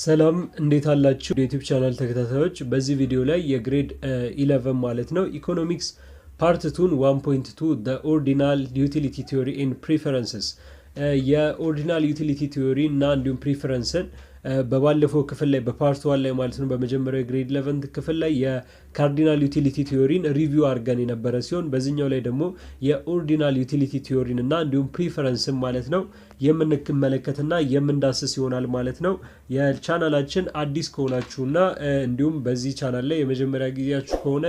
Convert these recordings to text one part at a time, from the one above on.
ሰላም እንዴት አላችሁ የዩቲዩብ ቻናል ተከታታዮች በዚህ ቪዲዮ ላይ የግሬድ 11 ማለት ነው ኢኮኖሚክስ ፓርት 2 1.2 the ordinal utility theory in preferences የኦርዲናል ዩቲሊቲ ቲዮሪ እና እንዲሁም ፕሪፈረንስን በባለፈው ክፍል ላይ በፓርት 1 ላይ ማለት ነው በመጀመሪያው ግሬድ 11 ክፍል ላይ የካርዲናል ዩቲሊቲ ቲዮሪን ሪቪው አድርገን የነበረ ሲሆን በዚህኛው ላይ ደግሞ የኦርዲናል ዩቲሊቲ ቲዮሪን እና እንዲሁም ፕሪፈረንስን ማለት ነው የምንመለከትና የምንዳስስ ይሆናል ማለት ነው። የቻናላችን አዲስ ከሆናችሁና እንዲሁም በዚህ ቻናል ላይ የመጀመሪያ ጊዜያችሁ ከሆነ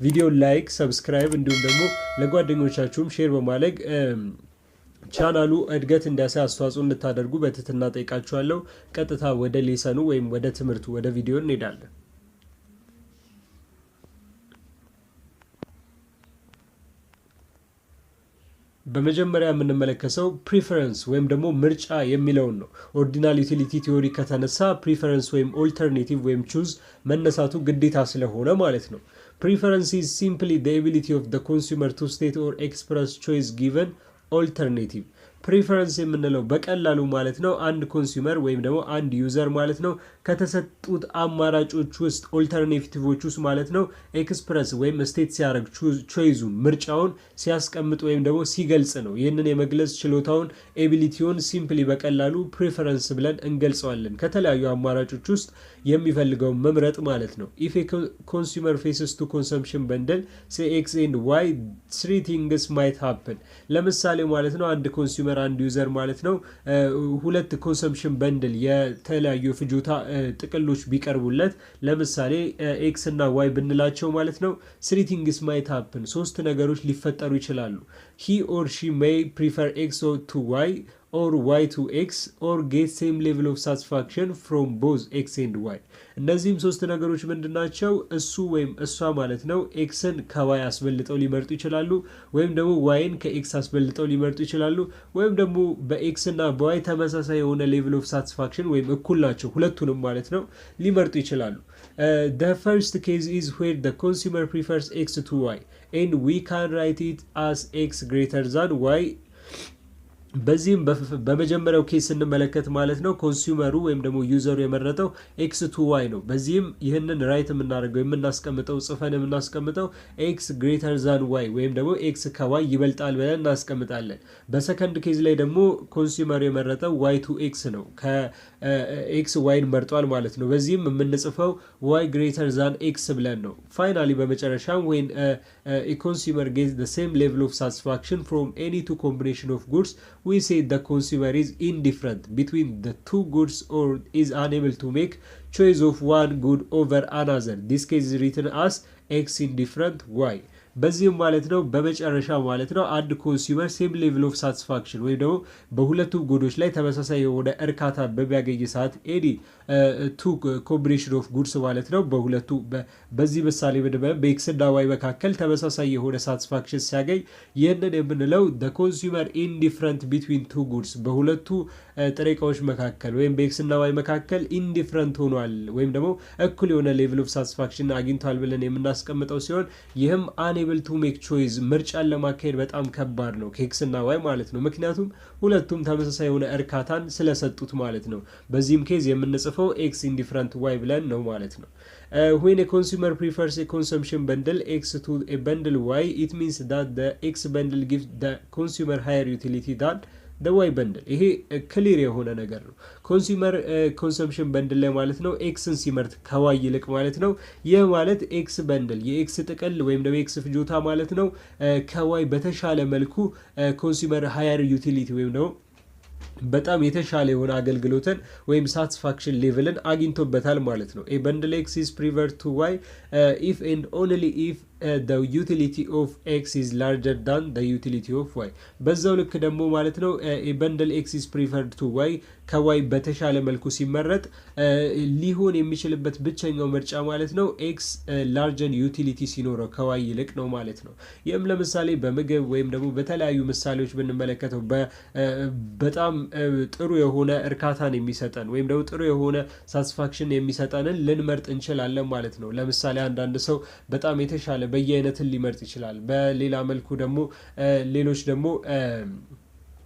ቪዲዮ ላይክ፣ ሰብስክራይብ እንዲሁም ደግሞ ለጓደኞቻችሁም ሼር በማድረግ ቻናሉ እድገት እንዲያሳይ አስተዋጽኦ እንድታደርጉ በትህትና ጠይቃችኋለሁ። ቀጥታ ወደ ሌሰኑ ወይም ወደ ትምህርቱ ወደ ቪዲዮ እንሄዳለን። በመጀመሪያ የምንመለከተው ፕሪፈረንስ ወይም ደግሞ ምርጫ የሚለውን ነው። ኦርዲናል ዩቲሊቲ ቲዮሪ ከተነሳ ፕሪፈረንስ ወይም ኦልተርኔቲቭ ወይም ቹዝ መነሳቱ ግዴታ ስለሆነ ማለት ነው። ፕሪፈረንስ is simply the ability of the consumer to state or express choice given alternative ፕሪፈረንስ የምንለው በቀላሉ ማለት ነው አንድ ኮንሱመር ወይም ደግሞ አንድ ዩዘር ማለት ነው ከተሰጡት አማራጮች ውስጥ ኦልተርኔቲቮች ውስጥ ማለት ነው ኤክስፕረስ ወይም ስቴት ሲያደርግ ቾይዙን ምርጫውን ሲያስቀምጥ ወይም ደግሞ ሲገልጽ ነው። ይህንን የመግለጽ ችሎታውን ኤቢሊቲውን ሲምፕሊ በቀላሉ ፕሪፈረንስ ብለን እንገልጸዋለን። ከተለያዩ አማራጮች ውስጥ የሚፈልገውን መምረጥ ማለት ነው። if a consumer faces two consumption bundle say x and y three things might happen ለምሳሌ ማለት ነው አንድ ኮንሱመር አንድ ዩዘር ማለት ነው ሁለት ኮንሰምፕሽን በንድል የተለያዩ ፍጆታ ጥቅሎች ቢቀርቡለት ለምሳሌ ኤክስ እና ዋይ ብንላቸው ማለት ነው three things might happen ሶስት ነገሮች ሊፈጠሩ ይችላሉ። he or she may prefer x to y or y to x or get same level of satisfaction from both x and y እነዚህም ሶስት ነገሮች ምንድናቸው? እሱ ወይም እሷ ማለት ነው ኤክስን ከዋይ አስበልጠው ሊመርጡ ይችላሉ ወይም ደግሞ ዋይን ከኤክስ አስበልጠው ሊመርጡ ይችላሉ ወይም ደግሞ በኤክስ እና በዋይ ተመሳሳይ የሆነ ሌቭል ኦፍ ሳቲስፋክሽን ወይም እኩል ናቸው ሁለቱንም ማለት ነው ሊመርጡ ይችላሉ። The first case is where the consumer prefers x to y and we can write it as x greater than y በዚህም በመጀመሪያው ኬስ እንመለከት ማለት ነው ኮንሱመሩ ወይም ደግሞ ዩዘሩ የመረጠው ኤክስ ቱ ዋይ ነው። በዚህም ይህንን ራይት የምናደርገው የምናስቀምጠው ጽፈን የምናስቀምጠው ኤክስ ግሬተር ዛን ዋይ ወይም ደግሞ ኤክስ ከዋይ ይበልጣል ብለን እናስቀምጣለን። በሰከንድ ኬዝ ላይ ደግሞ ኮንሱመሩ የመረጠው ዋይ ቱ ኤክስ ነው። ከኤክስ ዋይን መርጧል ማለት ነው። በዚህም የምንጽፈው ዋይ ግሬተር ዛን ኤክስ ብለን ነው። ፋይናሊ በመጨረሻም when a consumer gets the same level of satisfaction from any two combination of goods we say the consumer is indifferent between the two goods or is unable to make choice of one good over another. This case is written as x indifferent y በዚህም ማለት ነው በመጨረሻ ማለት ነው አንድ ኮንሱመር ሴም ሌቭል ኦፍ ሳቲስፋክሽን ወይ ደግሞ በሁለቱ ጉዶች ላይ ተመሳሳይ የሆነ እርካታ በሚያገኝ ሰዓት ኤኒ ቱ ኮምቢኔሽን ኦፍ ጉድስ ማለት ነው በሁለቱ በዚህ ምሳሌ በኤክስ እና ዋይ መካከል ተመሳሳይ የሆነ ሳቲስፋክሽን ሲያገኝ ይህንን የምንለው the consumer indifferent between two goods በሁለቱ ጥሬ ዕቃዎች መካከል ወይም በኤክስ እና ዋይ መካከል ኢንዲፍረንት ሆኗል ወይም ደግሞ እኩል የሆነ ሌቭል ኦፍ ሳቲስፋክሽን አግኝቷል ብለን የምናስቀምጠው ሲሆን ይህም unable to make choice ምርጫን ለማካሄድ በጣም ከባድ ነው ከኤክስ እና ዋይ ማለት ነው። ምክንያቱም ሁለቱም ተመሳሳይ የሆነ እርካታን ስለሰጡት ማለት ነው። በዚህም ኬዝ የምንጽፈው ኤክስ ኢንዲፍረንት ዋይ ብለን ነው ማለት ነው። when a consumer prefers a consumption bundle x to a bundle y it means that the x bundle gives the consumer higher utility than the y bundle ይሄ ክሊር የሆነ ነገር ነው። ኮንሱመር ኮንሰምፕሽን በንድል ላይ ማለት ነው ኤክስን ሲመርጥ ከዋይ ይልቅ ማለት ነው። ይህ ማለት ኤክስ በንድል የኤክስ ጥቅል ወይም ደግሞ ኤክስ ፍጆታ ማለት ነው ከዋይ በተሻለ መልኩ ኮንሱመር ሃየር ዩቲሊቲ ወይም ደግሞ በጣም የተሻለ የሆነ አገልግሎትን ወይም ሳቲስፋክሽን ሌቭልን አግኝቶበታል ማለት ነው። a bundle x is preferred to y if and only if the utility of x is larger than the utility of y በዛው ልክ ደግሞ ማለት ነው a bundle x is preferred to y ከዋይ በተሻለ መልኩ ሲመረጥ ሊሆን የሚችልበት ብቸኛው ምርጫ ማለት ነው ኤክስ ላርጀር ዩቲሊቲ ሲኖረው ከዋይ ይልቅ ነው ማለት ነው። ይህም ለምሳሌ በምግብ ወይም ደግሞ በተለያዩ ምሳሌዎች ብንመለከተው በጣም ጥሩ የሆነ እርካታን የሚሰጠን ወይም ደግሞ ጥሩ የሆነ ሳቲስፋክሽን የሚሰጠንን ልንመርጥ እንችላለን ማለት ነው። ለምሳሌ አንዳንድ ሰው በጣም የተሻለ በየአይነትን ሊመርጥ ይችላል። በሌላ መልኩ ደግሞ ሌሎች ደግሞ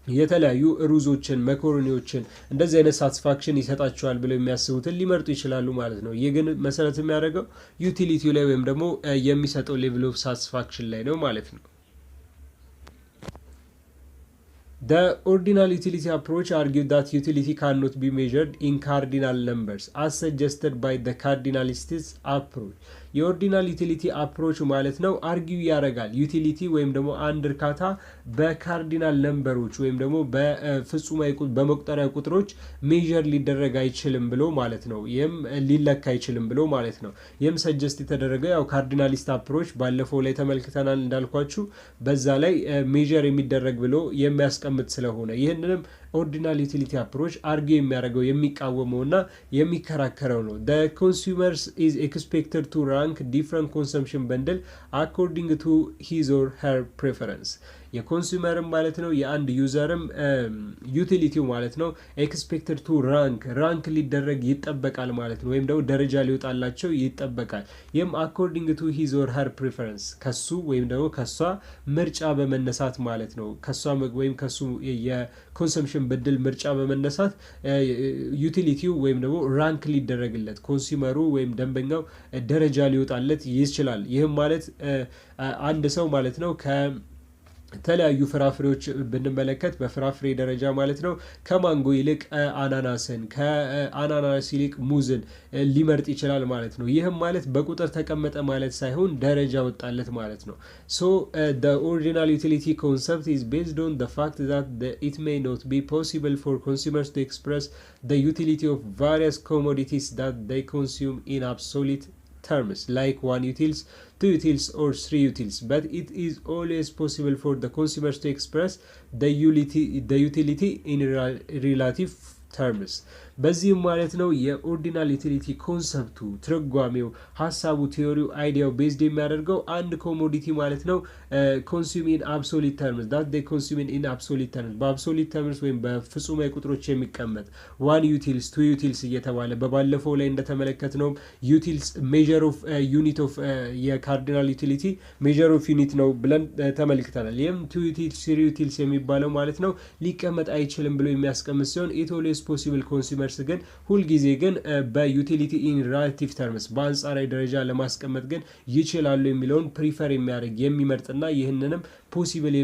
የተለያዩ ሩዞችን መኮሮኒዎችን እንደዚህ አይነት ሳቲስፋክሽን ይሰጣቸዋል ብለው የሚያስቡትን ሊመርጡ ይችላሉ ማለት ነው። ይህ ግን መሰረት የሚያደርገው ዩቲሊቲው ላይ ወይም ደግሞ የሚሰጠው ሌቭል ኦፍ ሳቲስፋክሽን ላይ ነው ማለት ነው። The ordinal utility approach argued that utility cannot be measured in cardinal numbers as suggested by the cardinalists approach. የኦርዲናል ዩቲሊቲ አፕሮች ማለት ነው አርጊው ያደርጋል ዩቲሊቲ ወይም ደግሞ አንድ እርካታ በካርዲናል ነምበሮች ወይም ደግሞ በፍጹማዊ በመቁጠሪያ ቁጥሮች ሜዥር ሊደረግ አይችልም ብሎ ማለት ነው። ይህም ሊለካ አይችልም ብሎ ማለት ነው። ይህም ሰጀስት የተደረገ ያው ካርዲናሊስት አፕሮች ባለፈው ላይ ተመልክተናል እንዳልኳችሁ በዛ ላይ ሜዥር የሚደረግ ብሎ የሚያስቀምጥ ስለሆነ ይህንንም ኦርዲናል ዩቲሊቲ አፕሮች አርጊው የሚያደርገው የሚቃወመውና የሚከራከረው ነው። the consumers is expected to rank different consumption bundle according to his or her preference. የኮንሱመርም ማለት ነው የአንድ ዩዘርም ዩቲሊቲው ማለት ነው ኤክስፔክትድ ቱ ራንክ ሊደረግ ይጠበቃል ማለት ነው። ወይም ደግሞ ደረጃ ሊወጣላቸው ይጠበቃል። ይህም አኮርዲንግ ቱ ሂዝ ኦር ሀር ፕሪፈረንስ ከሱ ወይም ደግሞ ከሷ ምርጫ በመነሳት ማለት ነው። ከሷ ወይም ከሱ የኮንሰምሽን ብድል ምርጫ በመነሳት ዩቲሊቲው ወይም ደግሞ ራንክ ሊደረግለት ኮንሱመሩ ወይም ደንበኛው ደረጃ ሊወጣለት ይችላል። ይህም ማለት አንድ ሰው ማለት ነው የተለያዩ ፍራፍሬዎች ብንመለከት በፍራፍሬ ደረጃ ማለት ነው ከማንጎ ይልቅ አናናስን ከአናናስ ይልቅ ሙዝን ሊመርጥ ይችላል ማለት ነው። ይህም ማለት በቁጥር ተቀመጠ ማለት ሳይሆን ደረጃ ወጣለት ማለት ነው። so the ordinal utility concept is based on the fact that it may not be possible for consumers to express the utility of various commodities that they consume in absolute terms like 1 utils, 2 utils or 3 utils, but it is always possible for the consumers to express the utility in relative terms. በዚህም ማለት ነው የኦርዲናል ዩቲሊቲ ኮንሰፕቱ ትርጓሜው ሀሳቡ ቲዮሪው አይዲያው ቤዝድ የሚያደርገው አንድ ኮሞዲቲ ማለት ነው ኮንሱም ኢን አብሶሊት ተርምስ ዳት ዴይ ኮንሱም ኢን አብሶሊት ተርምስ በአብሶሊት ተርምስ ወይም በፍጹማዊ ቁጥሮች የሚቀመጥ 1 ዩቲልስ 2 ዩቲልስ እየተባለ በባለፈው ላይ እንደተመለከትነው ዩቲልስ ሜዠር ኦፍ ዩኒት ኦፍ የካርዲናል ዩቲሊቲ ሜዠር ኦፍ ዩኒት ነው ብለን ተመልክተናል። ይህም 2 ዩቲልስ 3 ዩቲልስ የሚባለው ማለት ነው ሊቀመጥ አይችልም ብሎ የሚያስቀምጥ ሲሆን ኢት ኦልዌይስ ፖሲብል ኮንሱመርስ ግን ሁልጊዜ ግን በዩቲሊቲ ኢን ሪላቲቭ ተርምስ በአንጻራዊ ደረጃ ለማስቀመጥ ግን ይችላሉ የሚለውን ፕሪፈር የሚያደርግ የሚመርጥና ይህንንም ፖሲብል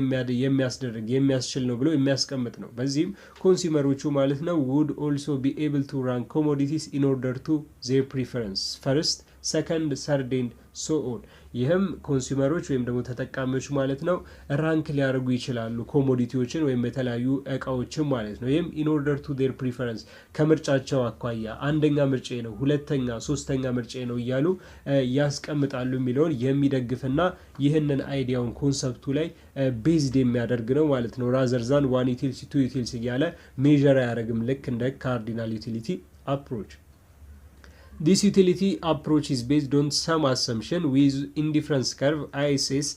የሚያስደርግ የሚያስችል ነው ብሎ የሚያስቀምጥ ነው። በዚህም ኮንሱመሮቹ ማለት ነው would also be able to rank commodities in order to their preference first second third and so on. ይህም ኮንሱመሮች ወይም ደግሞ ተጠቃሚዎች ማለት ነው ራንክ ሊያደርጉ ይችላሉ ኮሞዲቲዎችን ወይም የተለያዩ እቃዎችን ማለት ነው። ይህም in order to their preference ከምርጫቸው አኳያ አንደኛ ምርጫ ነው፣ ሁለተኛ ሶስተኛ ምርጫ ነው እያሉ ያስቀምጣሉ የሚለውን የሚደግፍና ይህንን አይዲያውን ኮንሰፕቱ ላይ ቤዝድ የሚያደርግ ነው ማለት ነው። ራዘር ዛን 1 ዩቲልስ 2 ዩቲልስ እያለ ሜዥር አያደርግም ልክ እንደ ካርዲናል ዩቲሊቲ አፕሮች። This utility approach is based on some assumption with indifference curve ICS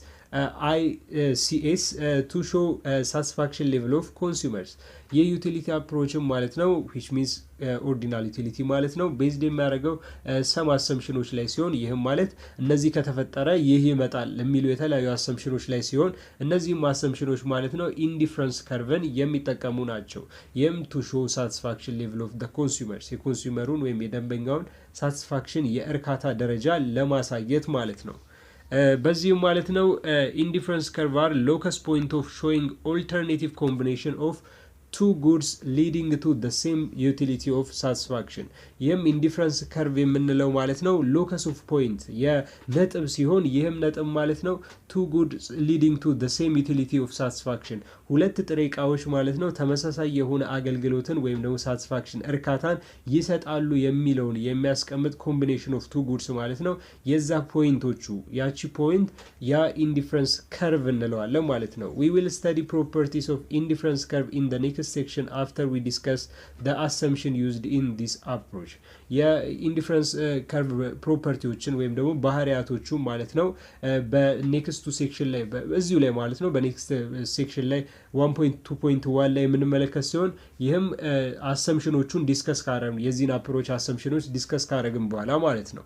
to show satisfaction level of consumers. የዩቲሊቲ አፕሮችም ማለት ነው which means ኦርዲናል ዩቲሊቲ ማለት ነው ቤዝድ የሚያደርገው ሰም አሰምሽኖች ላይ ሲሆን ይህም ማለት እነዚህ ከተፈጠረ ይህ ይመጣል የሚሉ የተለያዩ አሰምሽኖች ላይ ሲሆን እነዚህም አሰምሽኖች ማለት ነው ኢንዲፍረንስ ከርቭን የሚጠቀሙ ናቸው። ይህም to show satisfaction level of the consumers የኮንሱመሩን ወይም የደንበኛውን ሳቲስፋክሽን የእርካታ ደረጃ ለማሳየት ማለት ነው። በዚህም ማለት ነው ኢንዲፍረንስ ከርቭ አር ሎከስ ፖይንት ኦፍ ሾዊንግ ኦልተርኔቲቭ ኮምቢኔሽን ኦፍ two goods leading to the same utility of satisfaction. ይህም ኢንዲፍረንስ ከርቭ የምንለው ማለት ነው ሎከስ ኦፍ ፖይንት የነጥብ ሲሆን ይህም ነጥብ ማለት ነው two goods leading to the same utility of satisfaction ሁለት ጥሬ እቃዎች ማለት ነው ተመሳሳይ የሆነ አገልግሎትን ወይም ደግሞ ሳቲስፋክሽን እርካታን ይሰጣሉ የሚለውን የሚያስቀምጥ ኮምቢኔሽን ኦፍ two goods ማለት ነው የዛ ፖይንቶቹ ያቺ ፖይንት ያ ኢንዲፍረንስ ከርቭ እንለዋለን ማለት ነው። we will study properties of indifference curve in the next section after we discuss the assumption used in this approach. የኢንዲፍረንስ ከርቭ ፕሮፐርቲዎችን ወይም ደግሞ ባህሪያቶቹ ማለት ነው በኔክስቱ ሴክሽን ላይ እዚሁ ላይ ማለት ነው በኔክስት ሴክሽን ላይ 1.2.1 ላይ የምንመለከት ሲሆን ይህም አሰምሽኖቹን ዲስከስ ካረግን የዚህን አፕሮች አሰምሽኖች ዲስከስ ካረግን በኋላ ማለት ነው።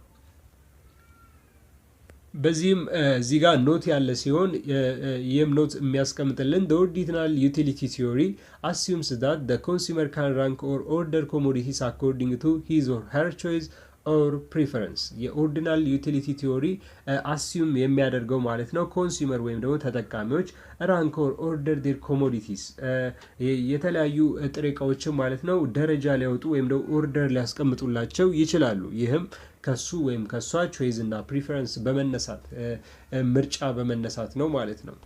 በዚህም እዚህ ጋር ኖት ያለ ሲሆን ይህም ኖት የሚያስቀምጥልን the ordinal utility theory assumes that the consumer can rank or order commodities according to his or her choice or preference የኦርዲናል ዩቲሊቲ ቲዮሪ አስዩም የሚያደርገው ማለት ነው ኮንሱመር ወይም ደግሞ ተጠቃሚዎች ራንክ ኦር ኦርደር ዴር ኮሞዲቲስ የተለያዩ ጥሬ ዕቃዎችን ማለት ነው ደረጃ ሊያወጡ ወይም ደግሞ ኦርደር ሊያስቀምጡላቸው ይችላሉ። ይህም ከሱ ወይም ከሷ ቾይዝ እና ፕሪፈረንስ በመነሳት ምርጫ በመነሳት ነው ማለት ነው።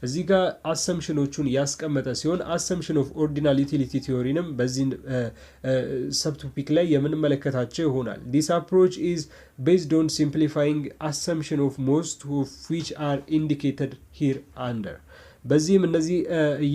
እዚህ ጋር አሰምሽኖቹን ያስቀመጠ ሲሆን አሰምሽን ኦፍ ኦርዲናል ዩቲሊቲ ቲዮሪንም በዚህ ሰብቶፒክ ላይ የምንመለከታቸው ይሆናል። ዲስ አፕሮች ኢዝ ቤዝድ ኦን ሲምፕሊፋይንግ አሰምሽን ኦፍ ሞስት ኦፍ ዊች አር ኢንዲኬትድ ሂር አንደር። በዚህም እነዚህ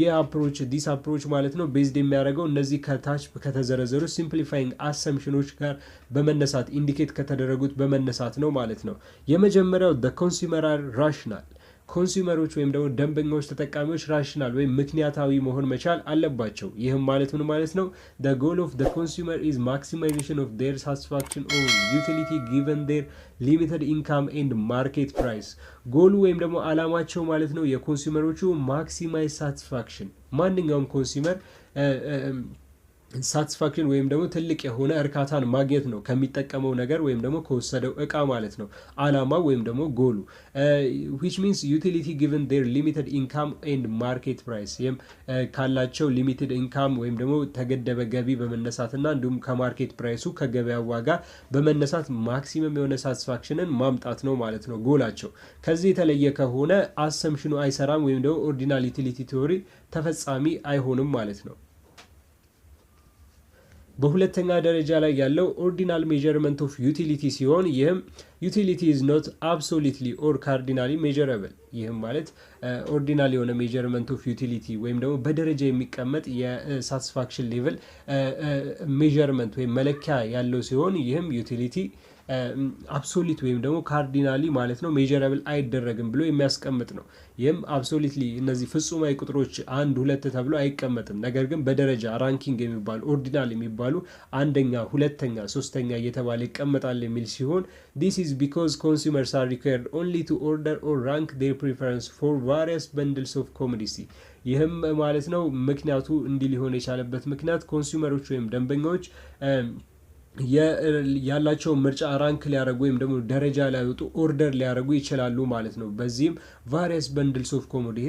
የአፕሮች ዲስ አፕሮች ማለት ነው ቤዝድ የሚያደርገው እነዚህ ከታች ከተዘረዘሩ ሲምፕሊፋይንግ አሰምሽኖች ጋር በመነሳት ኢንዲኬት ከተደረጉት በመነሳት ነው ማለት ነው። የመጀመሪያው the consumer are rational ኮንሱመሮች ወይም ደግሞ ደንበኞች ተጠቃሚዎች ራሽናል ወይም ምክንያታዊ መሆን መቻል አለባቸው። ይህም ማለት ምን ማለት ነው? the goal of the consumer is maximization of their satisfaction or utility given their limited income and market price። ጎሉ ወይም ደግሞ አላማቸው ማለት ነው የኮንሱመሮቹ ማክሲማይዝ ሳቲስፋክሽን ማንኛውም ኮንሱመር ሳቲስፋክሽን ወይም ደግሞ ትልቅ የሆነ እርካታን ማግኘት ነው ከሚጠቀመው ነገር ወይም ደግሞ ከወሰደው እቃ ማለት ነው አላማው ወይም ደግሞ ጎሉ which means utility given their limited income and market price ይህም ካላቸው ሊሚትድ ኢንካም ወይም ደግሞ ተገደበ ገቢ በመነሳትና እንዲሁም ከማርኬት ፕራይሱ ከገበያው ዋጋ በመነሳት ማክሲመም የሆነ ሳቲስፋክሽንን ማምጣት ነው ማለት ነው ጎላቸው። ከዚህ የተለየ ከሆነ አሰምሽኑ አይሰራም ወይም ደግሞ ኦርዲናል ዩቲሊቲ ቲዮሪ ተፈጻሚ አይሆንም ማለት ነው። በሁለተኛ ደረጃ ላይ ያለው ኦርዲናል ሜዠርመንት ኦፍ ዩቲሊቲ ሲሆን ይህም ዩቲሊቲ ኢዝ ኖት አብሶሉትሊ ኦር ካርዲናሊ ሜዠረብል። ይህም ማለት ኦርዲናል የሆነ ሜዠርመንት ኦፍ ዩቲሊቲ ወይም ደግሞ በደረጃ የሚቀመጥ የሳቲስፋክሽን ሌቭል ሜዠርመንት ወይም መለኪያ ያለው ሲሆን ይህም ዩቲሊቲ አብሶሉት ወይም ደግሞ ካርዲናሊ ማለት ነው ሜዠረብል አይደረግም ብሎ የሚያስቀምጥ ነው። ይህም አብሶሉትሊ እነዚህ ፍጹማዊ ቁጥሮች 1 2 ተብሎ አይቀመጥም። ነገር ግን በደረጃ ራንኪንግ የሚባሉ ኦርዲናል የሚባሉ አንደኛ፣ ሁለተኛ፣ ሶስተኛ እየተባለ ይቀመጣል የሚል ሲሆን this is because consumers are required only to order or rank their preference for various bundles of commodity። ይህም ማለት ነው ምክንያቱ እንዲህ ሊሆን የቻለበት ምክንያት ኮንሱመሮች ወይም ደንበኞች ያላቸው ምርጫ ራንክ ሊያደርጉ ወይም ደግሞ ደረጃ ሊያወጡ ኦርደር ሊያደርጉ ይችላሉ ማለት ነው። በዚህም ቫሪየስ በንድልስ ኦፍ ኮሞዲቲ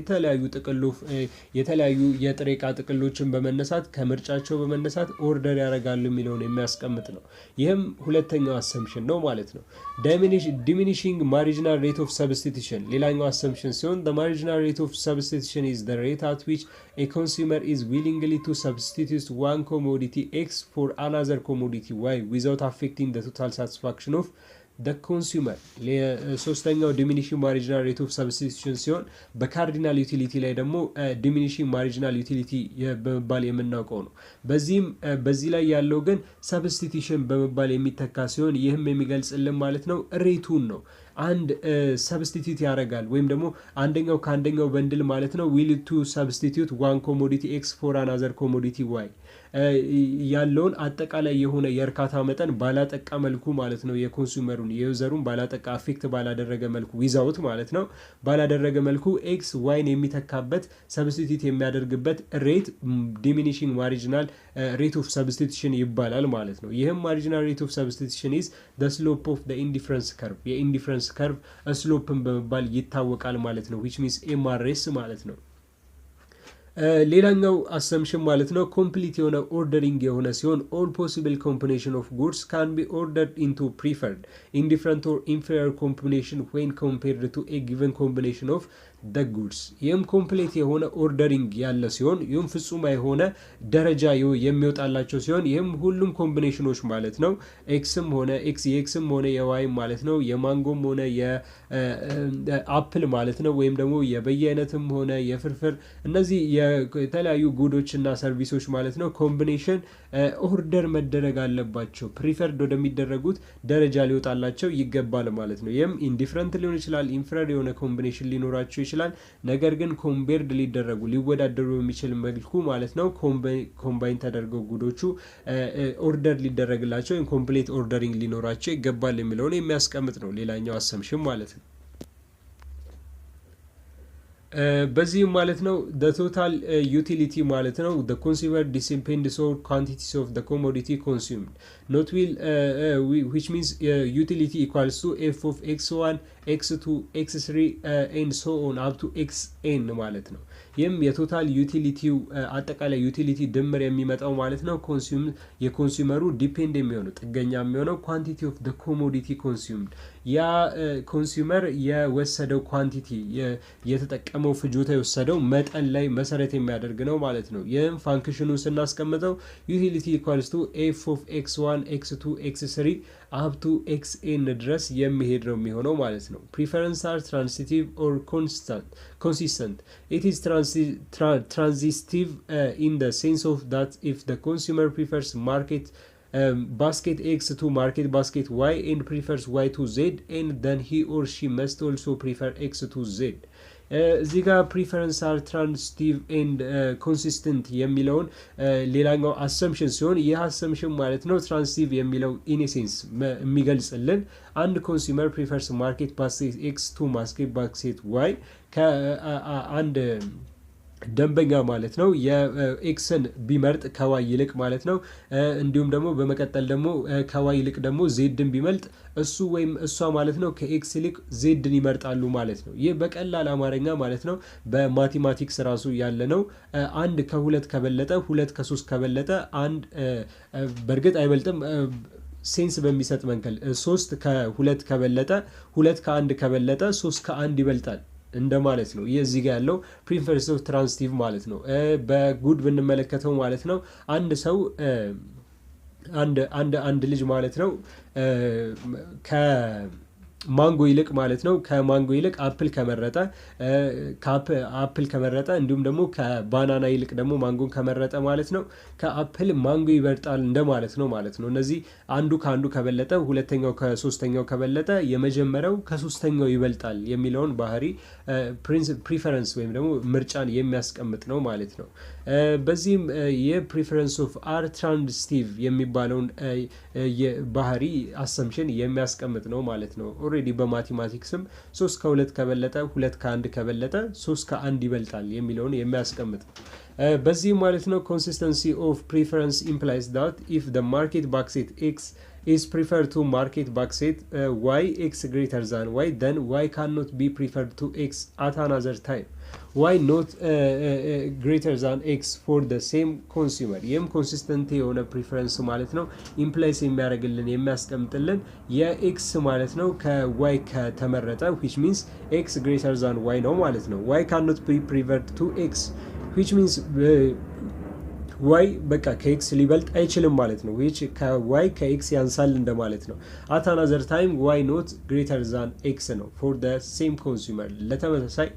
የተለያዩ የጥሬ ዕቃ ጥቅሎችን በመነሳት ከምርጫቸው በመነሳት ኦርደር ያደርጋሉ የሚለውን የሚያስቀምጥ ነው። ይህም ሁለተኛው አሰምሽን ነው ማለት ነው። ዲሚኒሽንግ ማሪጂናል ሬት ኦፍ ሰብስቲቱሽን ሌላኛው አሰምሽን ሲሆን the marginal rate of substitution is the rate at which a consumer is willingly to substitute one commodity X for another commodity Y without affecting the total satisfaction of the consumer። ሶስተኛው ዲሚኒሽንግ ማሪጂናል ሬት ኦፍ ሰብስቲቱሽን ሲሆን በካርዲናል ዩቲሊቲ ላይ ደግሞ ዲሚኒሽንግ ማሪጂናል ዩቲሊቲ በመባል የምናውቀው ነው። በዚህ ላይ ያለው ግን ሰብስቲቱሽን በመባል የሚተካ ሲሆን ይህም የሚገልጽልን ማለት ነው ሬቱን ነው። አንድ ሰብስቲቱት ያደርጋል ወይም ደግሞ አንደኛው ከአንደኛው በንድል ማለት ነው ዊል ቱ ሰብስቲቱት ዋን ኮሞዲቲ ኤክስ ፎር አናዘር ኮሞዲቲ ዋይ ያለውን አጠቃላይ የሆነ የእርካታ መጠን ባላጠቃ መልኩ ማለት ነው የኮንሱመሩን የዩዘሩን ባላጠቃ አፌክት ባላደረገ መልኩ ዊዛውት ማለት ነው ባላደረገ መልኩ ኤክስ ዋይን የሚተካበት ሰብስቲቱት የሚያደርግበት ሬት ዲሚኒሽንግ ማሪጂናል ሬት ኦፍ ሰብስቲቱሽን ይባላል ማለት ነው። ይህም ማሪጂናል ሬት ኦፍ ሰብስቲቱሽን ኢዝ the slope of the indifference curve የኢንዲፈረንስ ከርቭ ስሎፕን በመባል ይታወቃል ማለት ነው which means MRS ማለት ነው። ሌላኛው አሰምሽን ማለት ነው ኮምፕሊት የሆነ ኦርደሪንግ የሆነ ሲሆን all possible combination of goods can be ordered into preferred, indifferent or inferior combination when compared to a given combination of the goods። ይህም ኮምፕሊት የሆነ ኦርደሪንግ ያለ ሲሆን ይህም ፍጹም የሆነ ደረጃ የሚወጣላቸው ሲሆን ይህም ሁሉም ኮምቢኔሽኖች ማለት ነው ኤክስም ሆነ የኤክስም ሆነ የዋይም ማለት ነው የማንጎም ሆነ የአፕል ማለት ነው ወይም ደግሞ የበየአይነትም ሆነ የፍርፍር እነዚህ የተለያዩ ጉዶች እና ሰርቪሶች ማለት ነው ኮምቢኔሽን ኦርደር መደረግ አለባቸው ፕሪፈርድ ወደሚደረጉት ደረጃ ሊወጣላቸው ይገባል ማለት ነው። ይህም ኢንዲፍረንት ሊሆን ይችላል ኢንፍረር የሆነ ኮምቢኔሽን ሊኖራቸው ይችላል። ነገር ግን ኮምቤርድ ሊወዳደሩ በሚችል መልኩ ማለት ነው ኮምባይን ተደርገው ጉዶቹ ኦርደር ሊደረግላቸው ወይም ኮምፕሌት ኦርደሪንግ ሊኖራቸው ይገባል የሚለውን የሚያስቀምጥ ነው ሌላኛው አሰምሽን ማለት ነው። በዚህም ማለት ነው the total utility ማለት ነው the consumer depends on quantities of the commodity consumed not will which means utility equals to f of x1 x2 x3 and so on up to xn ማለት ነው። ይህም የቶታል ዩቲሊቲው አጠቃላይ ዩቲሊቲ ድምር የሚመጣው ማለት ነው የኮንሱመሩ ዲፔንድ የሚሆነው ጥገኛ የሚሆነው ኳንቲቲ ኦፍ the commodity consumed ያ ኮንሱመር የወሰደው ኳንቲቲ የተጠቀመው ፍጆታ የወሰደው መጠን ላይ መሰረት የሚያደርግ ነው ማለት ነው። ይህም ፋንክሽኑን ስናስቀምጠው ዩቲሊቲ ኢኳልስ ቱ ኤፍ ኦፍ x1 x2 x3 አፕ ቱ xn ድረስ የሚሄድ ነው የሚሆነው ማለት ነው። ፕሪፈረንስ አር ትራንሲቲቭ ኦር ኮንሲስተንት ኢት ኢዝ ትራንዚቲቭ ኢን the sense of that if the consumer prefers market basket X to market basket Y and prefers Y to Z and then he or she must also prefer X to Z እዚህ ጋር ፕሪፈረንስ አር ትራንስቲቭ ኤንድ ኮንሲስተንት የሚለውን ሌላኛው አሰምሽን ሲሆን ይህ አሰምሽን ማለት ነው ትራንስቲቭ የሚለው ኢኔሴንስ የሚገልጽልን አንድ ኮንሱመር ፕሪፈርስ ማርኬት ባስኬት ኤክስ ቱ ማርኬት ባስኬት ዋይ ከአንድ ደንበኛ ማለት ነው የኤክስን ቢመርጥ ከዋይ ይልቅ ማለት ነው። እንዲሁም ደግሞ በመቀጠል ደግሞ ከዋይ ይልቅ ደግሞ ዜድን ቢመልጥ እሱ ወይም እሷ ማለት ነው ከኤክስ ይልቅ ዜድን ይመርጣሉ ማለት ነው። ይህ በቀላል አማርኛ ማለት ነው በማቴማቲክስ ራሱ ያለ ነው። አንድ ከሁለት ከበለጠ ሁለት ከሶስት ከበለጠ አንድ በእርግጥ አይበልጥም ሴንስ በሚሰጥ መንገድ ሶስት ከሁለት ከበለጠ ሁለት ከአንድ ከበለጠ ሶስት ከአንድ ይበልጣል እንደማለት ነው። ይህ እዚህ ጋር ያለው ፕሪፈረንስ ኦፍ ትራንስቲቭ ማለት ነው። በጉድ ብንመለከተው ማለት ነው አንድ ሰው አንድ ልጅ ማለት ነው ከማንጎ ይልቅ ማለት ነው ከማንጎ ይልቅ አፕል ከመረጠ እንዲሁም ደግሞ ከባናና ይልቅ ደግሞ ማንጎን ከመረጠ ማለት ነው ከአፕል ማንጎ ይበልጣል እንደማለት ነው ማለት ነው። እነዚህ አንዱ ከአንዱ ከበለጠ ሁለተኛው ከሶስተኛው ከበለጠ የመጀመሪያው ከሶስተኛው ይበልጣል የሚለውን ባህሪ ፕሪፈረንስ ወይም ደግሞ ምርጫን የሚያስቀምጥ ነው ማለት ነው። በዚህም የፕሪፈረንስ ኦፍ አር ትራንስቲቭ የሚባለውን ባህሪ አሰምሽን የሚያስቀምጥ ነው ማለት ነው። ኦልሬዲ በማቴማቲክስም 3 ከ2 ከበለጠ 2 ከ1 ከበለጠ 3 ከ1 ይበልጣል የሚለውን የሚያስቀምጥ ነው። በዚህም ማለት ነው consistency of preference implies that if the market basket X is preferred to market basket Y X greater than Y then Y cannot be preferred to X at another time Y not greater than X for the same consumer ይህም ኮንሲስተንት የሆነ ፕሪፈረንስ ማለት ነው ኢምፕላይስ የሚያደርግልን የሚያስቀምጥልን የኤክስ ማለት ነው ከዋይ ከተመረጠ which means X greater than Y ነው ማለት ነው። Y cannot be preferred to X which means ዋይ በቃ ከኤክስ ሊበልጥ አይችልም ማለት ነው። which ከዋይ ከኤክስ ያንሳል እንደማለት ነው። at another time ዋይ not greater than X ነው for the same consumer ለተመሳሳይ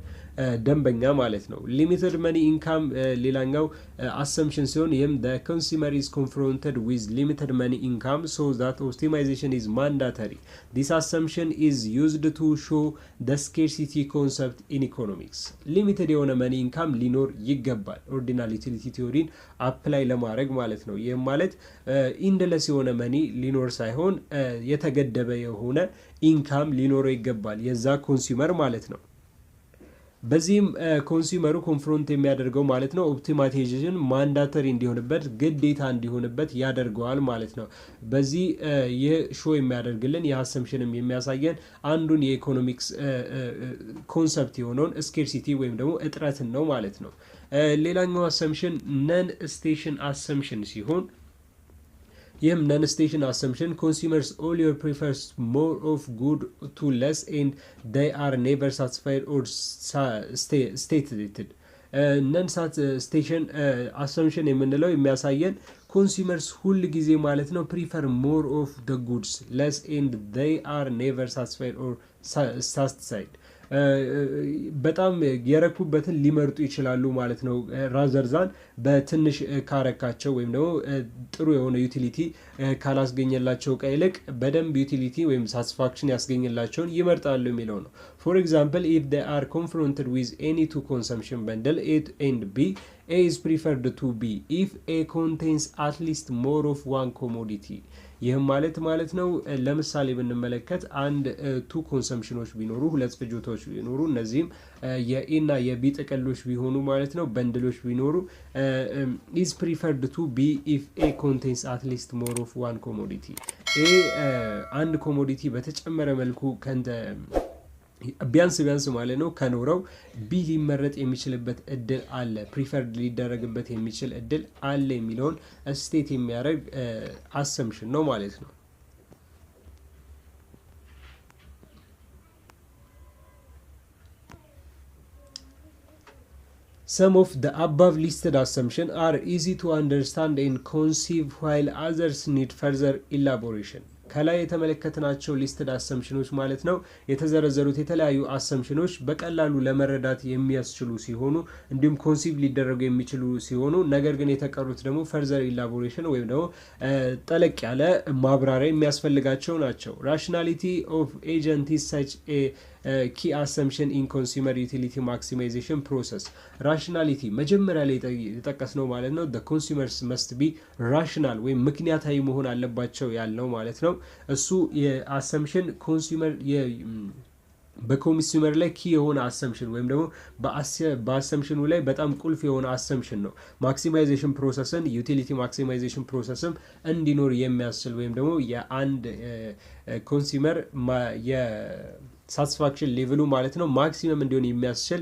ደንበኛ ማለት ነው። ሊሚትድ መኒ ኢንካም ሌላኛው አሰምሽን ሲሆን ይህም the consumer is confronted with limited money income so that optimization is mandatory. This assumption is used to show the scarcity concept in economics. ሊሚትድ የሆነ መኒ ኢንካም ሊኖር ይገባል ኦርዲናል ዩቲሊቲ ቲዮሪን አፕላይ ለማድረግ ማለት ነው። ይህም ማለት ኢንድለስ የሆነ መኒ ሊኖር ሳይሆን የተገደበ የሆነ ኢንካም ሊኖረው ይገባል የዛ ኮንሱመር ማለት ነው። በዚህም ኮንሱመሩ ኮንፍሮንት የሚያደርገው ማለት ነው ኦፕቲማይዜሽን ማንዳተሪ እንዲሆንበት ግዴታ እንዲሆንበት ያደርገዋል ማለት ነው። በዚህ ይህ ሾው የሚያደርግልን የአሰምሽንም የሚያሳየን አንዱን የኢኮኖሚክስ ኮንሰፕት የሆነውን ስኬርሲቲ ወይም ደግሞ እጥረትን ነው ማለት ነው። ሌላኛው አሰምሽን ነን ስቴሽን አሰምሽን ሲሆን ይህም ነን ስቴሽን አሰምሽን consumers always prefers more of good to less and they are never satisfied or saturated. ነን ስቴሽን አሰምሽን የምንለው የሚያሳየን ኮንሱመርስ ሁል ጊዜ ማለት ነው ፕሪፈር ሞር ኦፍ the goods less and they are never satisfied or satisfied በጣም የረኩበትን ሊመርጡ ይችላሉ ማለት ነው። ራዘርዛን በትንሽ ካረካቸው ወይም ደግሞ ጥሩ የሆነ ዩቲሊቲ ካላስገኘላቸው እቃ ይልቅ በደንብ ዩቲሊቲ ወይም ሳቲስፋክሽን ያስገኝላቸውን ይመርጣሉ የሚለው ነው። ፎር ኤግዛምፕል ኢፍ they are confronted with any two consumption bundle A and B, A is preferred to B if A contains at least more of one commodity. ይህም ማለት ነው ለምሳሌ ብንመለከት አንድ ቱ ኮንሰምፕሽኖች ቢኖሩ ሁለት ፍጆታዎች ቢኖሩ እነዚህም የኤ እና የቢ ጥቅሎች ቢሆኑ ማለት ነው በንድሎች ቢኖሩ is preferred to B if A contains at least more of one commodity. ኤ አንድ ኮሞዲቲ በተጨመረ መልኩ ቢያንስ ማለት ነው ከኖረው ቢ ሊመረጥ የሚችልበት እድል አለ፣ ፕሪፈርድ ሊደረግበት የሚችል እድል አለ የሚለውን ስቴት የሚያደርግ አሰምሽን ነው ማለት ነው። Some of the above listed assumptions are easy to understand and conceive while others need further elaboration. ከላይ የተመለከትናቸው ሊስትድ አሰምሽኖች ማለት ነው የተዘረዘሩት የተለያዩ አሰምሽኖች በቀላሉ ለመረዳት የሚያስችሉ ሲሆኑ እንዲሁም ኮንሲቭ ሊደረጉ የሚችሉ ሲሆኑ ነገር ግን የተቀሩት ደግሞ ፈርዘር ኢላቦሬሽን ወይም ደግሞ ጠለቅ ያለ ማብራሪያ የሚያስፈልጋቸው ናቸው። ራሽናሊቲ ኦፍ ኤጀንት ኢዝ ሰች ኤ ኪ አሰምሽን ኢን ኮንሱመር ዩቲሊቲ ማክሲማይዜሽን ፕሮሰስ። ራሽናሊቲ መጀመሪያ ላይ የጠቀስነው ማለት ነው the consumers must be rational ወይም ምክንያታዊ መሆን አለባቸው ያልነው ማለት ነው። እሱ የአሰምሽን ኮንሱመር በኮንሱመር ላይ ኪ የሆነ አሰምሽን ወይም ደግሞ በአሰምሽኑ ላይ በጣም ቁልፍ የሆነ አሰምሽን ነው። ማክሲማይዜሽን ፕሮሰስን ዩቲሊቲ ማክሲማይዜሽን ፕሮሰስም እንዲኖር የሚያስችል ወይም ደግሞ የአንድ ኮንሱመር ሳቲስፋክሽን ሌቭሉ ማለት ነው ማክሲመም እንዲሆን የሚያስችል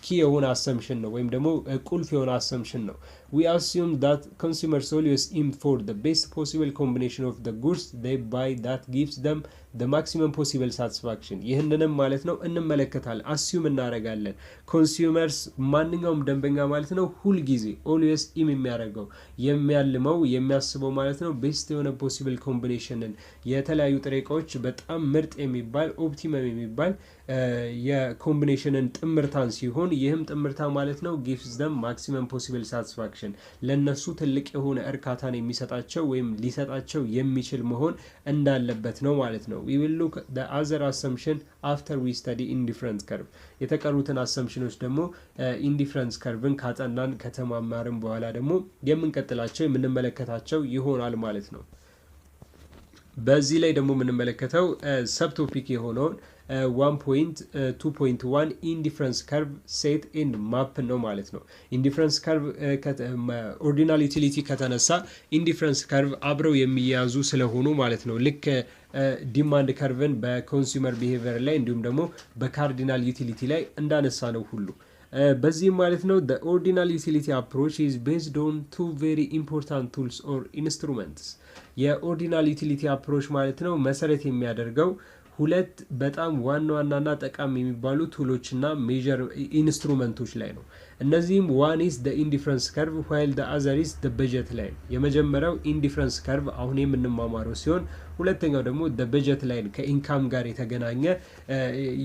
ኪ የሆነ አሰምሽን ነው ወይም ደግሞ ቁልፍ የሆነ አሰምሽን ነው። we assume that consumers always aim for the best possible combination of the goods they buy that gives them the maximum possible satisfaction. ይህንንም ማለት ነው እንመለከታለን፣ አስዩም እናደርጋለን። ኮንሱመርስ ማንኛውም ደንበኛ ማለት ነው ሁልጊዜ ኦልዌስ ኢም የሚያደርገው የሚያልመው የሚያስበው ማለት ነው ቤስት የሆነ ፖሲብል ኮምቢኔሽንን የተለያዩ ጥሬ እቃዎች በጣም ምርጥ የሚባል ኦፕቲመም የሚባል የኮምቢኔሽንን ጥምርታን ሲሆን ይህም ጥምርታ ማለት ነው gives them maximum possible satisfaction ለነሱ ትልቅ የሆነ እርካታን የሚሰጣቸው ወይም ሊሰጣቸው የሚችል መሆን እንዳለበት ነው ማለት ነው። we will look the other assumption after we study indifference curve. የተቀሩትን አሰምሽኖች ደግሞ ኢንዲፍረንስ ከርቭን ካጠናን ከተማማርን በኋላ ደግሞ የምንቀጥላቸው የምንመለከታቸው ይሆናል ማለት ነው። በዚህ ላይ ደግሞ የምንመለከተው ሰብ ቶፒክ የሆነውን 1.2.1 ኢንዲፍረንስ ከርቭ ሴት ኤንድ ማፕ ነው ማለት ነው። ኢንዲፍረንስ ከርቭ ኦርዲናል ዩቲሊቲ ከተነሳ ኢንዲፍረንስ ከርቭ አብረው የሚያያዙ ስለሆኑ ማለት ነው ልክ ዲማንድ ከርቭን በኮንሱመር ቢሄቪየር ላይ እንዲሁም ደግሞ በካርዲናል ዩቲሊቲ ላይ እንዳነሳ ነው ሁሉ በዚህም ማለት ነው the ordinal utility approach is based on two very important tools or instruments. የኦርዲናል ዩቲሊቲ አፕሮች ማለት ነው መሰረት የሚያደርገው ሁለት በጣም ዋናና ጠቃሚ የሚባሉ ቱሎችና ሜጀር ኢንስትሩመንቶች ላይ ነው። እነዚህም ዋን ኢዝ the indifference curve while the other is the budget line. የመጀመሪያው ኢንዲፍረንስ ከርቭ አሁን የምንማማረው ሲሆን ሁለተኛው ደግሞ the budget line ከኢንካም ጋር የተገናኘ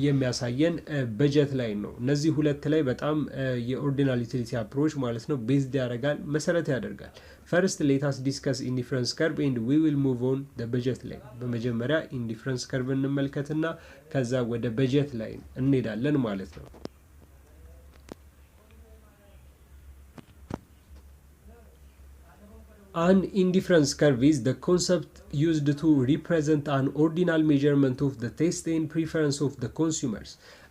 የሚያሳየን በጀት ላይን ነው። እነዚህ ሁለት ላይ በጣም የኦርዲናል ዩቲሊቲ አፕሮች ማለት ነው ቤዝድ ያደርጋል መሰረት ያደርጋል። First, let us discuss indifference curve and we will move on the budget line. በመጀመሪያ indifference curve እንመልከትና ከዛ ወደ budget line እንሄዳለን ማለት ነው። An indifference curve is the concept used to represent an ordinal measurement of the taste and preference of the consumers.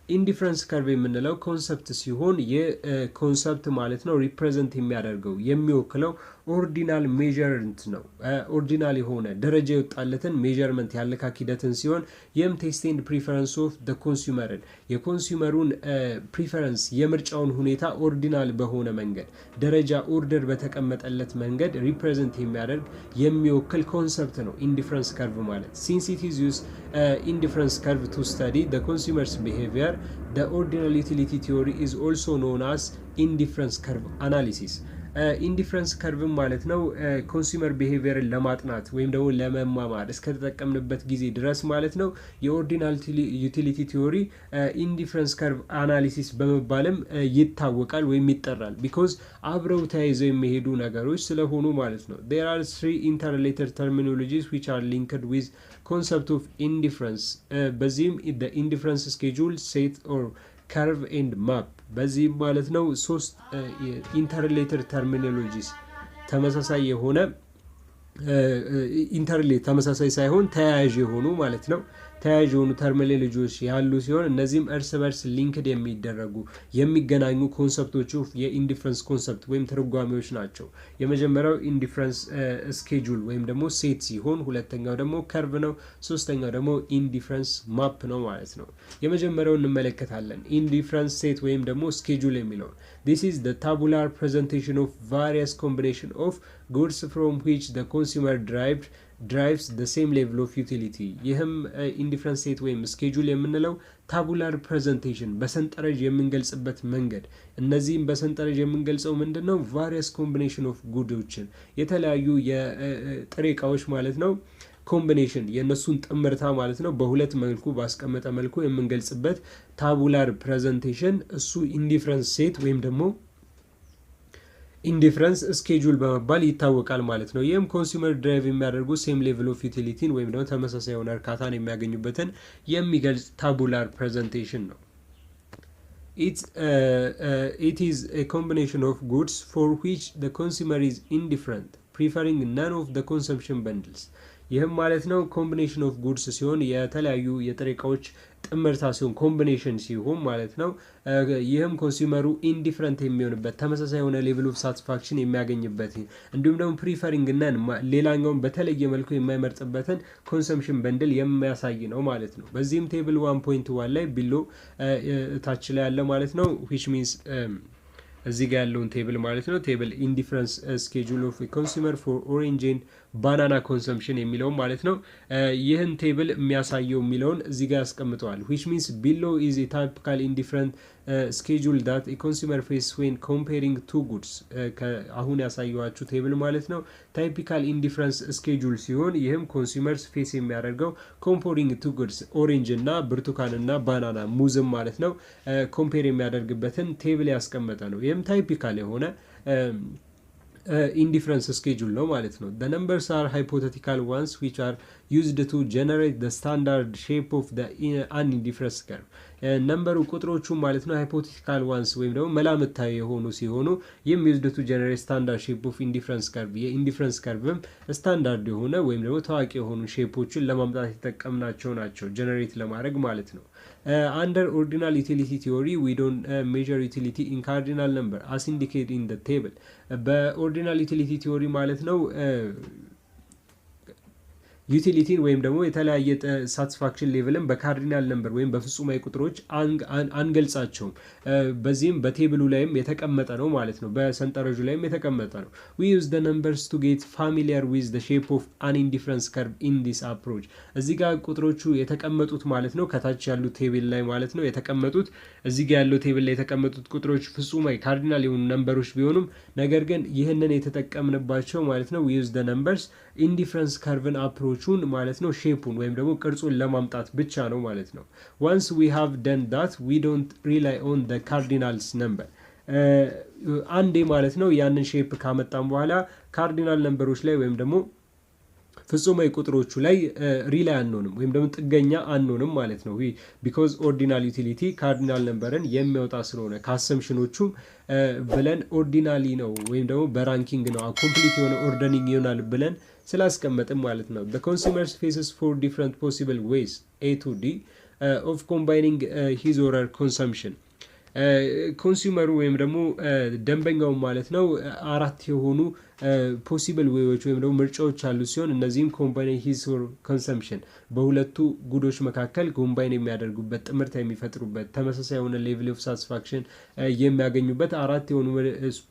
ኢንዲፍረንስ ከርቭ የምንለው ኮንሰፕት ሲሆን የኮንሰፕት ማለት ነው ሪፕሬዘንት የሚያደርገው የሚወክለው ኦርዲናል ሜዠርመንት ነው። ኦርዲናል የሆነ ደረጃ የወጣለትን ሜዠርመንት ያለካክ ሂደትን ሲሆን ይህም ቴስት ኤንድ ፕሪፈረንስ ኦፍ ደ ኮንሱመርን የኮንሱመሩን ፕሪፈረንስ የምርጫውን ሁኔታ ኦርዲናል በሆነ መንገድ ደረጃ ኦርደር በተቀመጠለት መንገድ ሪፕሬዘንት የሚያደርግ የሚወክል ኮንሰፕት ነው ኢንዲፍረንስ ከርቭ ማለት። ሲንስ ኢት ኢዝ ዩዝድ indifference curve to study the consumer's behavior, the ordinal utility theory is also known as indifference curve analysis. ኢንዲፍረንስ ከርቭም ማለት ነው ኮንሱመር ቢሄቪየርን ለማጥናት ወይም ደግሞ ለመማማር እስከተጠቀምንበት ጊዜ ድረስ ማለት ነው የኦርዲናል ዩቲሊቲ ቲዮሪ ኢንዲፍረንስ ከርቭ አናሊሲስ በመባልም ይታወቃል ወይም ይጠራል። ቢኮዝ አብረው ተያይዘው የሚሄዱ ነገሮች ስለሆኑ ማለት ነው። there are three interrelated terminologies which are linked with concept of indifference በዚህም the indifference schedule set or ከርቭ ኤንድ ማፕ በዚህ ማለት ነው ሶስት ኢንተርሌትድ ተርሚኖሎጂስ ተመሳሳይ የሆነ ኢንተርሌት ተመሳሳይ ሳይሆን ተያያዥ የሆኑ ማለት ነው ተያያዥ የሆኑ ተርሚኖሎጂዎች ያሉ ሲሆን እነዚህም እርስ በርስ ሊንክድ የሚደረጉ የሚገናኙ ኮንሰፕቶች የኢንዲፍረንስ ኮንሰፕት ወይም ትርጓሜዎች ናቸው። የመጀመሪያው ኢንዲፍረንስ ስኬጁል ወይም ደግሞ ሴት ሲሆን ሁለተኛው ደግሞ ከርቭ ነው፣ ሶስተኛው ደግሞ ኢንዲፍረንስ ማፕ ነው ማለት ነው። የመጀመሪያው እንመለከታለን ኢንዲፍረንስ ሴት ወይም ደግሞ ስኬጁል የሚለው this is the tabular presentation of various combination of goods from which the consumer drives the same level of utility ይህም ኢንዲፍረንስ ሴት ወይም ስኬጁል የምንለው ታቡላር ፕሬዘንቴሽን በሰንጠረዥ የምንገልጽበት መንገድ እነዚህም በሰንጠረዥ የምንገልጸው ምንድነው ቫሪየስ ኮምቢኔሽን ኦፍ ጉዶችን የተለያዩ የጥሬ እቃዎች ማለት ነው ኮምቢኔሽን የነሱን ጥምርታ ማለት ነው በሁለት መልኩ ባስቀመጠ መልኩ የምንገልጽበት ታቡላር ፕሬዘንቴሽን እሱ ኢንዲፍረንስ ሴት ወይም ደግሞ ኢንዲፍረንስ ስኬጁል በመባል ይታወቃል ማለት ነው። ይህም ኮንሱመር ድራይቭ የሚያደርጉ ሴም ሌቭል ኦፍ ዩቲሊቲን ወይም ደግሞ ተመሳሳይ የሆነ እርካታን የሚያገኙበትን የሚገልጽ ታቡላር ፕሬዘንቴሽን ነው። it is a combination of goods for which the consumer is indifferent preferring none of the consumption bundles ይህም ማለት ነው ኮምቢኔሽን ኦፍ ጉድስ ሲሆን የተለያዩ የጥሬ እቃዎች ጥምርታ ሲሆን ኮምቢኔሽን ሲሆን ማለት ነው ይህም ኮንሱመሩ ኢንዲፍረንት የሚሆንበት ተመሳሳይ የሆነ ሌቭል ኦፍ ሳቲስፋክሽን የሚያገኝበት እንዲሁም ደግሞ ፕሪፈሪንግ ነን ሌላኛውን በተለየ መልኩ የማይመርጥበትን ኮንሰምፕሽን በንድል የሚያሳይ ነው ማለት ነው። በዚህም ቴብል 1.1 ላይ ቢሎ ታች ላይ ያለ ማለት ነው which means እዚህ ጋር ያለውን ቴብል ማለት ነው ቴብል ኢንዲፍረንስ ስኬጁል ኦፍ ኮንሱመር ፎር ኦሬንጅ ኤንድ ባናና ኮንሰምፕሽን የሚለው ማለት ነው ይህን ቴብል የሚያሳየው የሚለውን እዚህ ጋር ያስቀምጠዋል which means below is a typical indifferent schedule that a consumer face when comparing two goods አሁን ያሳየዋችሁ ቴብል ማለት ነው ታይፒካል ኢንዲፍረንስ ስኬጁል ሲሆን ይህም ኮንሱመርስ ፌስ የሚያደርገው comparing two goods ኦሬንጅ እና ብርቱካን እና ባናና ሙዝም ማለት ነው ኮምፔር የሚያደርግበትን ቴብል ያስቀመጠ ነው። ይህም ታይፒካል የሆነ indifference schedule ነው ማለት ነው። The numbers are hypothetical ones which are used to generate the standard shape of the indifference curve ነምበሩ ቁጥሮቹ ማለት ነው ሃይፖቴቲካል ዋንስ ወይም ደግሞ መላምታዊ የሆኑ ሲሆኑ ይህም used to generate standard shape of indifference curve የኢንዲፍረንስ ከርቭም ስታንዳርድ የሆነ ወይም ደግሞ ታዋቂ የሆኑ ሼፖችን ለማምጣት የተጠቀምናቸው ናቸው ጀነሬት ለማድረግ ማለት ነው። under ordinal utility theory we don't measure utility in cardinal number as indicated in the table በኦርዲናል ዩቲሊቲ ቲዮሪ ማለት ነው ዩቲሊቲን ወይም ደግሞ የተለያየ ሳቲስፋክሽን ሌቭልን በካርዲናል ነምበር ወይም በፍጹማዊ ቁጥሮች አንገልጻቸውም። በዚህም በቴብሉ ላይም የተቀመጠ ነው ማለት ነው በሰንጠረዡ ላይም የተቀመጠ ነው። we use the numbers to get familiar with the shape of an indifference curve in this approach እዚህ ጋር ቁጥሮቹ የተቀመጡት ማለት ነው ከታች ያሉት ቴብል ላይ ማለት ነው የተቀመጡት እዚህ ጋር ያለው ቴብል ላይ የተቀመጡት ቁጥሮች ፍጹማዊ ካርዲናል የሆኑ ነምበሮች ቢሆኑም ነገር ግን ይህንን የተጠቀምንባቸው ማለት ነው we use the numbers ኢንዲፍረንስ ከርቭን አፕሮቹን ማለት ነው ሼፑን ወይም ደግሞ ቅርጹን ለማምጣት ብቻ ነው ማለት ነው። once we have done that we don't rely on the cardinals number አንዴ ማለት ነው ያንን ሼፕ ካመጣን በኋላ ካርዲናል ነምበሮች ላይ ወይም ደግሞ ፍጹማዊ ቁጥሮቹ ላይ ሪላይ አንሆንም ወይም ደግሞ ጥገኛ አንሆንም ማለት ነው because ordinal utility ካርዲናል ነምበርን የሚያወጣ ስለሆነ ከአሰምሽኖቹም ብለን ኦርዲናሊ ነው ወይም ደግሞ በራንኪንግ ነው ኮምፕሊት የሆነ ኦርደሪንግ ይሆናል ብለን ስላስቀመጥም ማለት ነው። the consumers faces four different possible ways A to D of combining his or her consumption ኮንሱመሩ ወይም ደግሞ ደንበኛው ማለት ነው አራት የሆኑ ፖሲብል ዌዎች ወይም ደግሞ ምርጫዎች አሉ ሲሆን እነዚህም ኮምባይን ሂዝ ኦር ኮንሰምፕሽን በሁለቱ ጉዶች መካከል ኮምባይን የሚያደርጉበት ጥምርታ የሚፈጥሩበት ተመሳሳይ የሆነ ሌቭል ኦፍ ሳቲስፋክሽን የሚያገኙበት አራት የሆኑ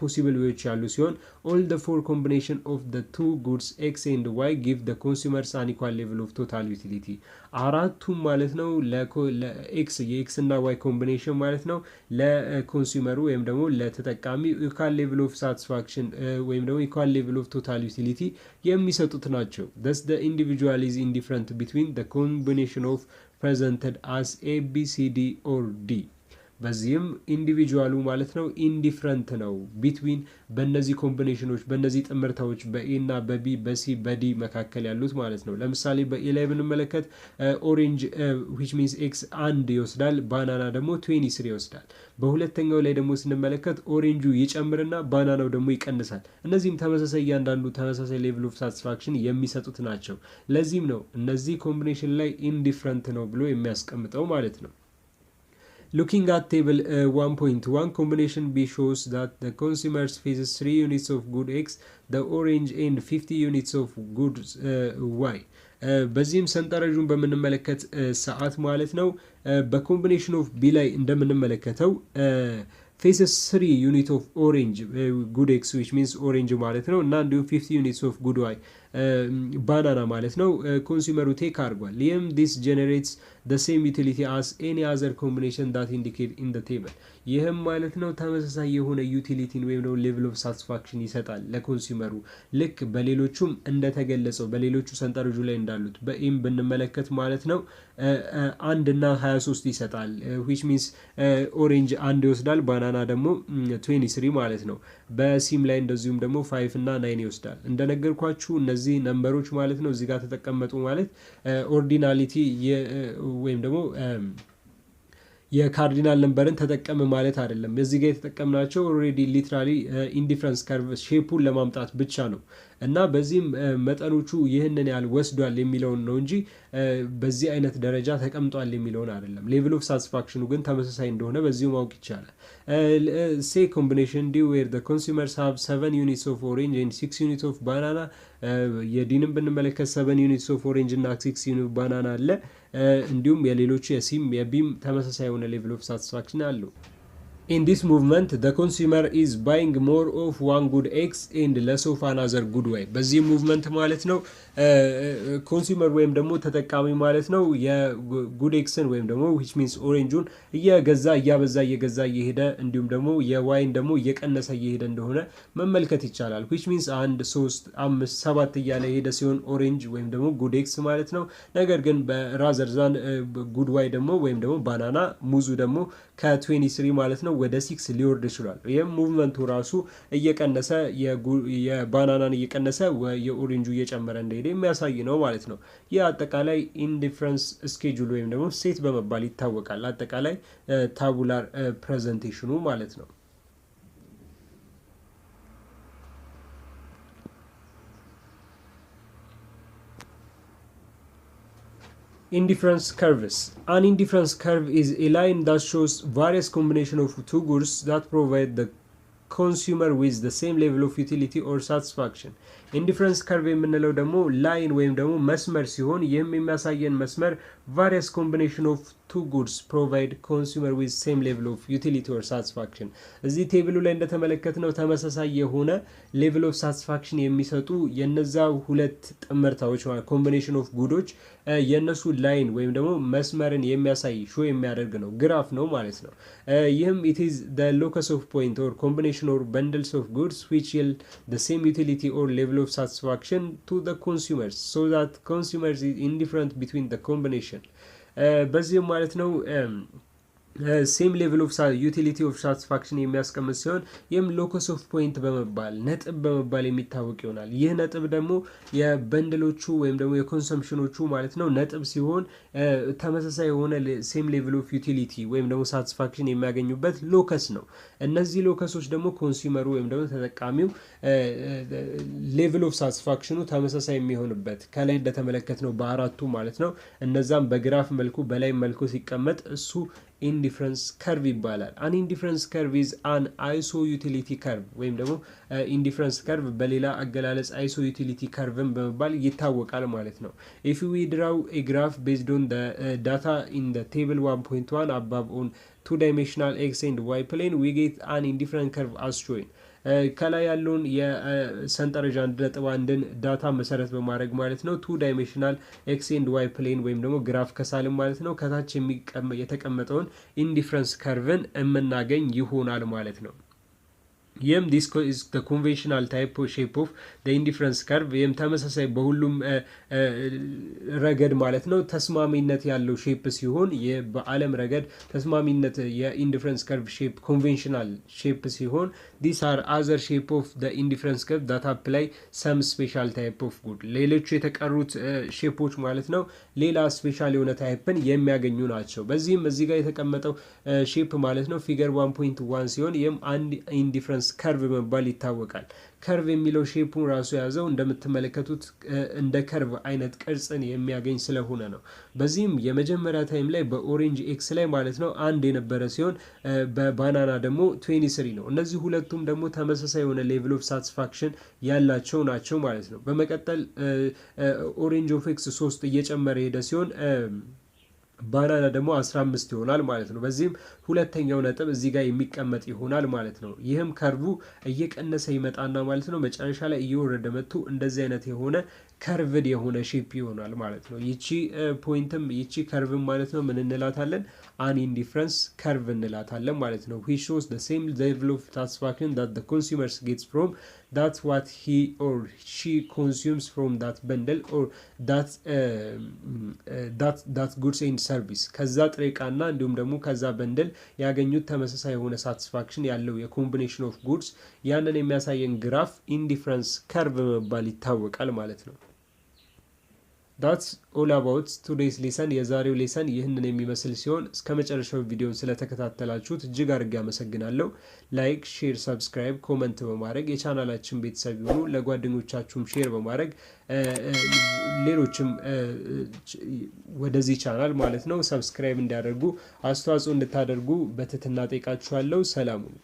ፖሲብል ዌዎች ያሉ ሲሆን all the four combination of the two goods x and y give the consumers an equal level of total utility አራቱም ማለት ነው ለኤክስ የኤክስ እና ዋይ ኮምቢኔሽን ማለት ነው ለኮንሱመሩ ወይም ደግሞ ለተጠቃሚ ኢኳል ሌቭል ኦፍ ሳቲስፋክሽን ወይም ደግሞ ኢኳል ሌቭል ኦፍ ቶታል ዩቲሊቲ የሚሰጡት ናቸው። thus the individual is indifferent between the combination of presented as A, B, C, D or D። በዚህም ኢንዲቪጁዋሉ ማለት ነው ኢንዲፍረንት ነው ቢትዊን በእነዚህ ኮምቢኔሽኖች በእነዚህ ጥምርታዎች በኤ እና በቢ በሲ በዲ መካከል ያሉት ማለት ነው። ለምሳሌ በኤ ላይ ብንመለከት ኦሬንጅ ዊች ሚንስ ኤክስ አንድ ይወስዳል፣ ባናና ደግሞ 23 ይወስዳል። በሁለተኛው ላይ ደግሞ ስንመለከት ኦሬንጁ ይጨምርና ባናናው ደግሞ ይቀንሳል። እነዚህም ተመሳሳይ እያንዳንዱ ተመሳሳይ ሌቭል ኦፍ ሳቲስፋክሽን የሚሰጡት ናቸው። ለዚህም ነው እነዚህ ኮምቢኔሽን ላይ ኢንዲፍረንት ነው ብሎ የሚያስቀምጠው ማለት ነው። Looking at table 1.1, combination B shows that the consumer faces 3 units of good X, the orange and 50 units of good Y። በዚህም ሰንጠረዡን በምንመለከት ሰዓት ማለት ነው በኮምቢኔሽን ኦፍ ቢ ላይ እንደምንመለከተው faces 3 units of orange good X which means orange ማለት ነው እና እንዲሁም 50 units of good Y ባናና ማለት ነው ኮንሱመሩ ቴክ አድርጓል። ይህም this generates the same utility as any other combination that indicate in the table። ይህም ማለት ነው ተመሳሳይ የሆነ ዩቲሊቲን ወይም ደግሞ ሌቭል ኦፍ ሳቲስፋክሽን ይሰጣል ለኮንሱመሩ ልክ በሌሎቹም እንደተገለጸው በሌሎቹ ሰንጠረዡ ላይ እንዳሉት በኤም ብንመለከት ማለት ነው 1 እና 23 ይሰጣል which means ኦሬንጅ አንድ ይወስዳል ባናና ደግሞ 23 ማለት ነው። በሲም ላይ እንደዚሁም ደግሞ 5 እና 9 ይወስዳል። እንደነገርኳችሁ እነዚህ ነምበሮች ማለት ነው እዚህ ጋር ተጠቀመጡ ማለት ኦርዲናሊቲ ወይም ደግሞ የካርዲናል ነምበርን ተጠቀም ማለት አይደለም። እዚህ ጋር የተጠቀምናቸው ኦልሬዲ ሊትራሊ ኢንዲፍረንስ ከርቭ ሼፑን ለማምጣት ብቻ ነው እና በዚህም መጠኖቹ ይህንን ያህል ወስዷል የሚለውን ነው እንጂ በዚህ አይነት ደረጃ ተቀምጧል የሚለውን አይደለም። ሌቭል ኦፍ ሳቲስፋክሽኑ ግን ተመሳሳይ እንደሆነ በዚሁ ማወቅ ይቻላል። ሴ ኮምቢኔሽን ዲ ዌር the consumers have 7 units of orange and 6 units of banana። የዲንም ብንመለከት 7 units of orange እና 6 units banana አለ። እንዲሁም የሌሎቹ የሲም የቢም ተመሳሳይ የሆነ ሌቭል ኦፍ ሳቲስፋክሽን አለው። In this movement the consumer is buying more of one good X and less of another good Y። በዚህ ሙቭመንት ማለት ነው ኮንሱመር ወይም ደግሞ ተጠቃሚ ማለት ነው የጉድ ኤክስን ወይም ደግሞ which means ኦሬንጁን እየገዛ እየገዛ እየሄደ እንዲሁም ደግሞ የዋይን ደግሞ እየቀነሰ እየሄደ እንደሆነ መመልከት ይቻላል። which means 1 3 5 7 እያለ ሄደ ሲሆን ኦሬንጅ ወይም ደግሞ ጉድ ኤክስ ማለት ነው። ነገር ግን በራዘር ዛን ጉድ ዋይ ደግሞ ወይም ደግሞ ባናና ሙዙ ደግሞ ከ23 ማለት ነው ወደ 6 ሊወርድ ይችላል። ይህም ሙቭመንቱ ራሱ እየቀነሰ የባናናን እየቀነሰ የኦሬንጁ እየጨመረ እንደሄደ የሚያሳይ ነው ማለት ነው። ይህ አጠቃላይ ኢንዲፍረንስ ስኬጁል ወይም ደግሞ ሴት በመባል ይታወቃል። አጠቃላይ ታቡላር ፕሬዘንቴሽኑ ማለት ነው። Indifference curves. An indifference curve is a line that shows various combination of two goods that provide the consumer with the same level of utility or satisfaction። ኢንዲፍረንስ ከርቭ የምንለው ደግሞ ላይን ወይም ደግሞ መስመር ሲሆን ይህም የሚያሳየን መስመር various combination of two goods provide consumer with same level of utility or satisfaction። እዚህ ቴብሉ ላይ እንደተመለከትነው ተመሳሳይ የሆነ level of satisfaction የሚሰጡ የነዛ ሁለት ጥምርታዎች ኮምቢኔሽን ኦፍ ጉዶች የነሱ ላይን ወይም ደግሞ መስመርን የሚያሳይ ሾ የሚያደርግ ነው ግራፍ ነው ማለት ነው። ይህም it is the locus of point or combination or bundles of goods which yield the same utility or level of satisfaction to the consumers so that consumers is indifferent between the combination። በዚህም ማለት ነው ሴም ሌቭል ኦፍ ዩቲሊቲ ኦፍ ሳቲስፋክሽን የሚያስቀምጥ ሲሆን ይህም ሎከስ ኦፍ ፖይንት በመባል ነጥብ በመባል የሚታወቅ ይሆናል። ይህ ነጥብ ደግሞ የበንድሎቹ ወይም ደግሞ የኮንሰምፕሽኖቹ ማለት ነው ነጥብ ሲሆን ተመሳሳይ የሆነ ሴም ሌቭል ኦፍ ዩቲሊቲ ወይም ደግሞ ሳቲስፋክሽን የሚያገኙበት ሎከስ ነው። እነዚህ ሎከሶች ደግሞ ኮንሱመሩ ወይም ደግሞ ተጠቃሚው ሌቭል ኦፍ ሳቲስፋክሽኑ ተመሳሳይ የሚሆንበት ከላይ እንደተመለከትነው በአራቱ ማለት ነው እነዛም በግራፍ መልኩ በላይ መልኩ ሲቀመጥ እሱ ኢንዲፍረንስ ከርቭ ይባላል። አን ኢንዲፍረንስ ከርቭ ኢዝ አን አይሶ ዩቲሊቲ ከርቭ ወይም ደግሞ ኢንዲፍረንስ ከርቭ በሌላ አገላለጽ አይሶ ዩቲሊቲ ከርቭን በመባል ይታወቃል ማለት ነው። ኢፍ ዊ ድራው ኤ ግራፍ ቤዝድ ኦን ዘ ዳታ ኢን ዘ ቴብል 1.1 above on two dimensional x and y plane we get an indifferent curve as shown። ከላይ ያለውን የሰንጠረዥ 1.1ን ዳታ መሰረት በማድረግ ማለት ነው 2 ዳይሜንሽናል ኤክስ ኤንድ ዋይ ፕሌን ወይም ደግሞ ግራፍ ከሳልም ማለት ነው ከታች የተቀመጠውን ኢንዲፍረንስ ከርቭን የምናገኝ ይሆናል ማለት ነው። ይህም ዲስ ኢዝ ዘ ኮንቬንሽናል ታይፕ ሼፕ ኦፍ ዘ ኢንዲፍረንስ ከርቭ ይህም ተመሳሳይ በሁሉም ረገድ ማለት ነው ተስማሚነት ያለው ሼፕ ሲሆን ይህ በዓለም ረገድ ተስማሚነት የኢንዲፍረንስ ከርቭ ሼፕ ኮንቬንሽናል ሼፕ ሲሆን ዲስ አር አዘር ሼፕ ኦፍ ዘ ኢንዲፍረንስ ከርቭ ዳት አፕላይ ሰም ስፔሻል ታይፕ ኦፍ ጉድ ሌሎቹ የተቀሩት ሼፖች ማለት ነው ሌላ ስፔሻል የሆነ ታይፕን የሚያገኙ ናቸው። በዚህም እዚህ ጋር የተቀመጠው ሼፕ ማለት ነው ፊገር 1.1 ሲሆን ይህም አንድ ኢንዲፍረንስ ከርቭ በመባል ይታወቃል። ከርቭ የሚለው ሼፑን ራሱ የያዘው እንደምትመለከቱት እንደ ከርቭ አይነት ቅርጽን የሚያገኝ ስለሆነ ነው። በዚህም የመጀመሪያ ታይም ላይ በኦሬንጅ ኤክስ ላይ ማለት ነው አንድ የነበረ ሲሆን በባናና ደግሞ 23 ነው። እነዚህ ሁለቱም ደግሞ ተመሳሳይ የሆነ ሌቭል ኦፍ ሳቲስፋክሽን ያላቸው ናቸው ማለት ነው። በመቀጠል ኦሬንጅ ኦፍ ኤክስ 3 እየጨመረ ሄደ ሲሆን ባናና ደግሞ 15 ይሆናል ማለት ነው። በዚህም ሁለተኛው ነጥብ እዚህ ጋር የሚቀመጥ ይሆናል ማለት ነው። ይህም ከርቡ እየቀነሰ ይመጣና ማለት ነው መጨረሻ ላይ እየወረደ መጥቶ እንደዚህ አይነት የሆነ ከርቭድ የሆነ ሼፕ ይሆናል ማለት ነው። ይቺ ፖይንትም ይቺ ከርቭም ማለት ነው ምን እንላታለን? አን ኢንዲፍረንስ ከርቭ እንላታለን ማለት ነው። which shows the same level of satisfaction that the consumers gets from that what he or she consumes from that bundle or that goods and service ከዛ ጥሬ ዕቃና እንዲሁም ደግሞ ከዛ በንደል ያገኙት ተመሳሳይ የሆነ ሳቲስፋክሽን ያለው የኮምቢኔሽን ኦፍ ጉድስ ያንን የሚያሳየን ግራፍ ኢንዲፍረንስ ከርቭ በመባል ይታወቃል ማለት ነው። that's all about today's lesson የዛሬው ሌሰን ይህንን የሚመስል ሲሆን እስከ መጨረሻው ቪዲዮን ስለተከታተላችሁት እጅግ አድርጌ አመሰግናለሁ። ላይክ፣ ሼር፣ ሰብስክራይብ፣ ኮመንት በማድረግ የቻናላችን ቤተሰብ ይሁኑ። ለጓደኞቻችሁም ሼር በማድረግ ሌሎችም ወደዚህ ቻናል ማለት ነው ሰብስክራይብ እንዲያደርጉ አስተዋጽኦ እንድታደርጉ በትህትና ጠይቃችኋለሁ። ሰላም ሁኑ።